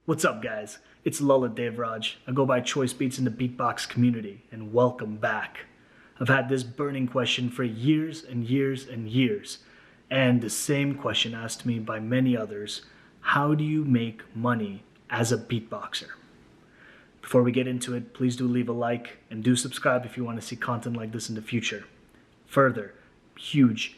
What's up, guys? It's Lalit Devraj. I go by Choice Beats in the Beatbox community, and welcome back. I've had this burning question for years and years and years, and the same question asked to me by many others: how do you make money as a beatboxer? Before we get into it, please do leave a like and do subscribe if you want to see content like this in the future. Further, huge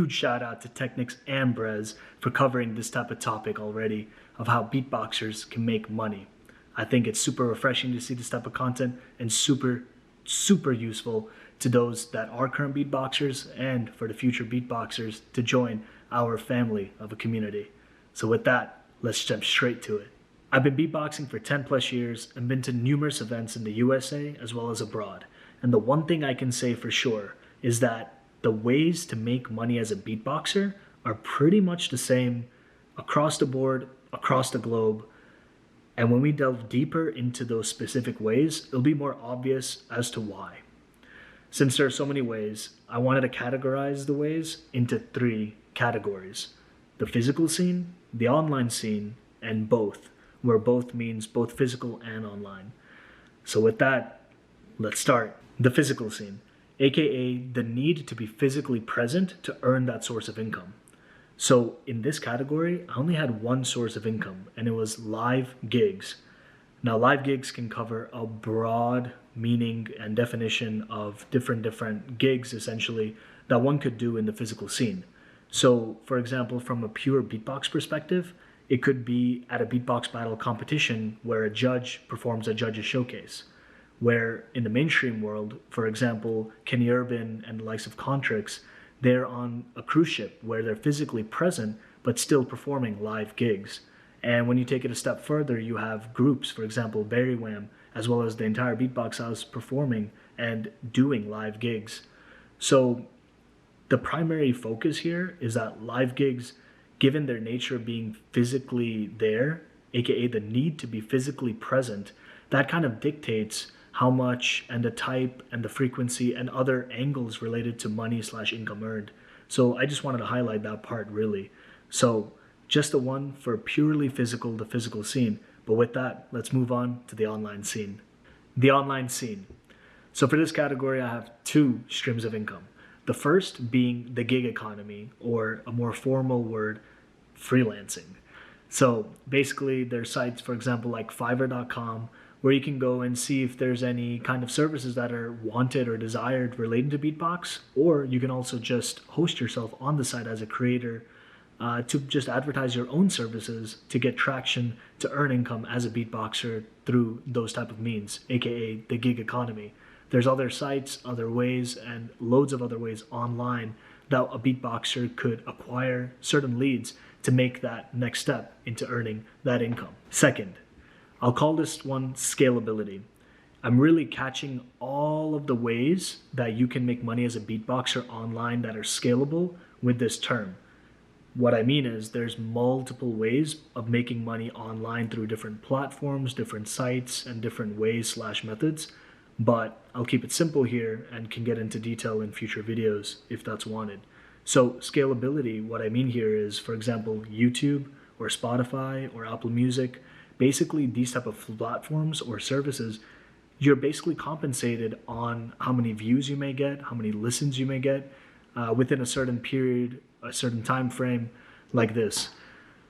shout out to Technics and Brez for covering this type of topic already of how beatboxers can make money. I think it's super refreshing to see this type of content and super useful to those that are current beatboxers and for the future beatboxers to join our family of a community. So with that, let's jump straight to it. I've been beatboxing for 10 plus years and been to numerous events in the USA as well as abroad. And the one thing I can say for sure is that the ways to make money as a beatboxer are pretty much the same across the board, across the globe. And when we delve deeper into those specific ways, it'll be more obvious as to why. Since there are so many ways, I wanted to categorize the ways into 3 categories: the physical scene, the online scene, and both, where both means both physical and online. So with that, let's start. The physical scene, aka the need to be physically present to earn that source of income. So in this category, I only had one source of income, and it was live gigs. Now, live gigs can cover a broad meaning and definition of different gigs, essentially, that one could do in the physical scene. So, for example, from a pure beatbox perspective, it could be at a beatbox battle competition where a judge performs a judge's showcase. Where in the mainstream world, for example, Kenny Urban and the likes of Contrix, they're on a cruise ship where they're physically present but still performing live gigs. And when you take it a step further, you have groups, for example, Barry Wham, as well as the entire Beatbox House performing and doing live gigs. So the primary focus here is that live gigs, given their nature being physically there, aka the need to be physically present, that kind of dictates how much and the type and the frequency and other angles related to money/income earned. So I just wanted to highlight that part really. So just the one for purely physical, the physical scene. But with that, let's move on to the online scene. The online scene. So for this category, I have 2 streams of income. The first being the gig economy, or a more formal word, freelancing. So basically there's sites, for example, like Fiverr.com, where you can go and see if there's any kind of services that are wanted or desired relating to beatbox, or you can also just host yourself on the site as a creator to just advertise your own services to get traction to earn income as a beatboxer through those type of means, aka the gig economy. There's other sites, other ways, and loads of other ways online that a beatboxer could acquire certain leads to make that next step into earning that income. Second, I'll call this one scalability. I'm really catching all of the ways that you can make money as a beatboxer online that are scalable with this term. What I mean is there's multiple ways of making money online through different platforms, different sites, and different ways/methods. But I'll keep it simple here and can get into detail in future videos if that's wanted. So scalability, what I mean here is, for example, YouTube or Spotify or Apple Music. Basically, these type of platforms or services, you're basically compensated on how many views you may get, how many listens you may get within a certain period, a certain time frame like this.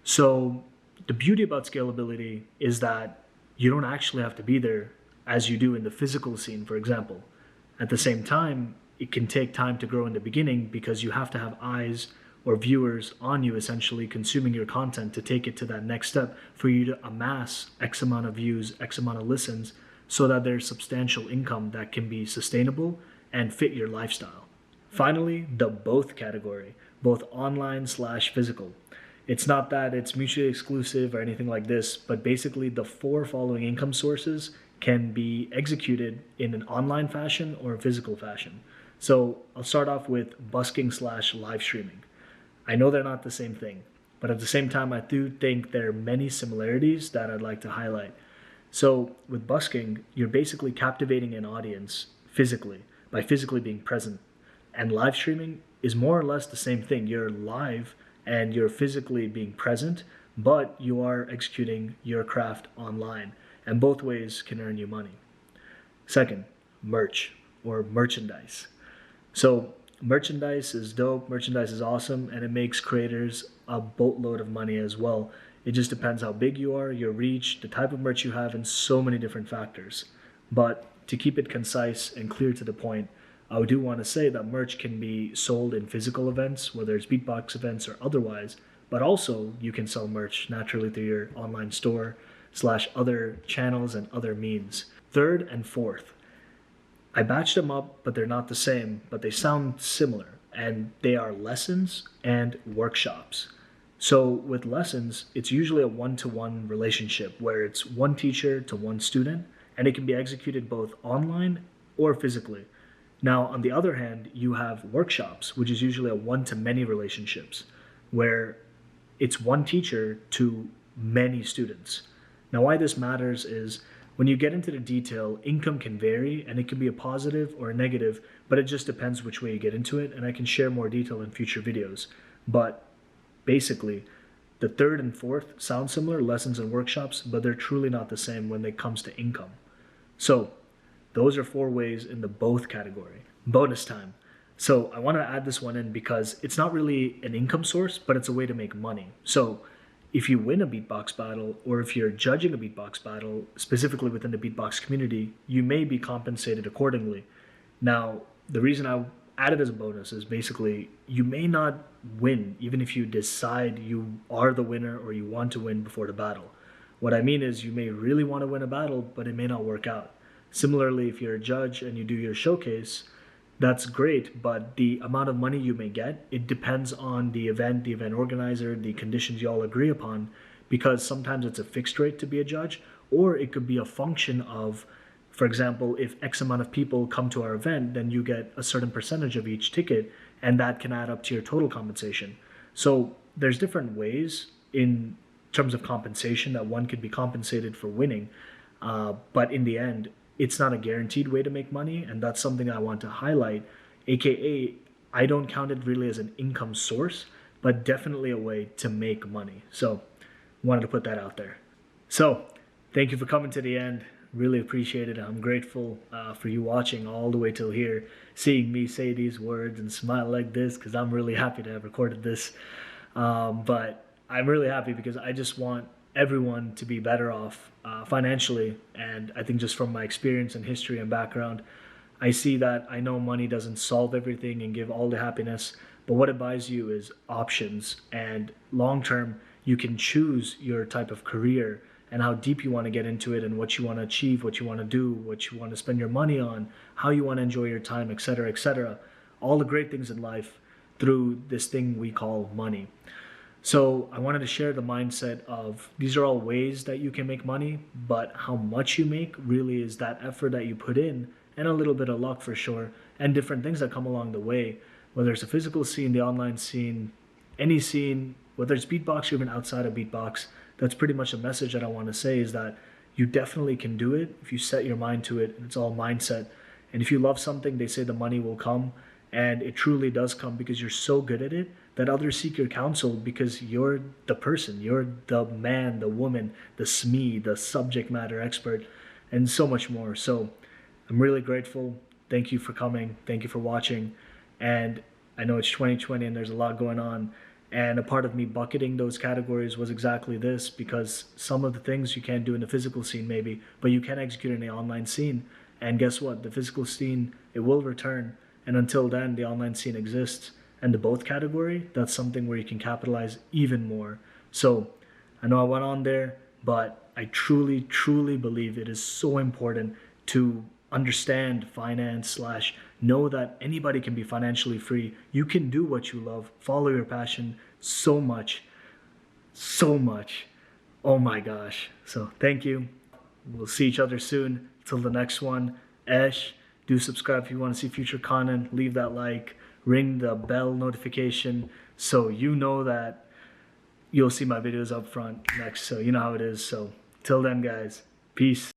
So the beauty about scalability is that you don't actually have to be there as you do in the physical scene, for example. At the same time, it can take time to grow in the beginning because you have to have eyes or viewers on you essentially consuming your content to take it to that next step for you to amass X amount of views, X amount of listens, so that there's substantial income that can be sustainable and fit your lifestyle. Finally, the both category, both online/physical. It's not that it's mutually exclusive or anything like this, but basically the 4 following income sources can be executed in an online fashion or a physical fashion. So I'll start off with busking/live streaming. I know they're not the same thing, but at the same time, I do think there are many similarities that I'd like to highlight. So with busking, you're basically captivating an audience physically, by physically being present. And live streaming is more or less the same thing. You're live and you're physically being present, but you are executing your craft online, and both ways can earn you money. Second, merch or merchandise. So merchandise is dope, merchandise is awesome, and it makes creators a boatload of money as well. It just depends how big you are, your reach, the type of merch you have, and so many different factors. But to keep it concise and clear to the point, I do want to say that merch can be sold in physical events, whether it's beatbox events or otherwise, but also you can sell merch naturally through your online store / other channels and other means. Third and fourth, I batched them up, but they're not the same, but they sound similar, and they are lessons and workshops. So with lessons, it's usually a one-to-one relationship where it's one teacher to one student, and it can be executed both online or physically. Now, on the other hand, you have workshops, which is usually a one-to-many relationships, where it's one teacher to many students. Now, why this matters is when you get into the detail, income can vary, and it can be a positive or a negative, but it just depends which way you get into it, and I can share more detail in future videos. But basically, the third and fourth sound similar, lessons and workshops, but they're truly not the same when it comes to income. So those are 4 ways in the both category. Bonus time. So I want to add this one in because it's not really an income source, but it's a way to make money. So if you win a beatbox battle, or if you're judging a beatbox battle, specifically within the beatbox community, you may be compensated accordingly. Now, the reason I added as a bonus is basically you may not win, even if you decide you are the winner or you want to win before the battle. What I mean is you may really want to win a battle, but it may not work out. Similarly, if you're a judge and you do your showcase, that's great, but the amount of money you may get, it depends on the event organizer, the conditions you all agree upon, because sometimes it's a fixed rate to be a judge, or it could be a function of, for example, if X amount of people come to our event, then you get a certain percentage of each ticket, and that can add up to your total compensation. So there's different ways in terms of compensation that one could be compensated for winning, but in the end, it's not a guaranteed way to make money, and that's something I want to highlight, aka I don't count it really as an income source, but definitely a way to make money. So wanted to put that out there. So thank you for coming to the end. Really appreciate it. I'm grateful for you watching all the way till here, seeing me say these words and smile like this, because I'm really happy to have recorded this. But I'm really happy because I just want everyone to be better off financially, and I think just from my experience and history and background, I see that I know money doesn't solve everything and give all the happiness, but what it buys you is options, and long term you can choose your type of career and how deep you want to get into it and what you want to achieve, what you want to do, what you want to spend your money on, how you want to enjoy your time, etc., etc. All the great things in life through this thing we call money. So I wanted to share the mindset of these are all ways that you can make money, but how much you make really is that effort that you put in and a little bit of luck for sure, and different things that come along the way, whether it's a physical scene, the online scene, any scene, whether it's beatbox or even outside of beatbox. That's pretty much the message that I want to say, is that you definitely can do it if you set your mind to it, and it's all mindset. And if you love something, they say the money will come, and it truly does come because you're so good at it that others seek your counsel because you're the person, you're the man, the woman, the SME, the subject matter expert, and so much more. So I'm really grateful. Thank you for coming. Thank you for watching. And I know it's 2020 and there's a lot going on. And a part of me bucketing those categories was exactly this, because some of the things you can't do in the physical scene maybe, but you can execute in the online scene. And guess what? The physical scene, it will return. And until then, the online scene exists. And the both category, that's something where you can capitalize even more. So I know I went on there, but I truly, truly believe it is so important to understand finance / know that anybody can be financially free. You can do what you love, follow your passion so much, so much. Oh my gosh. So thank you. We'll see each other soon. Till the next one. Esh, do subscribe if you want to see future content. Leave that like. Ring the bell notification so you know that you'll see my videos up front next. So you know how it is. So till then, guys, peace.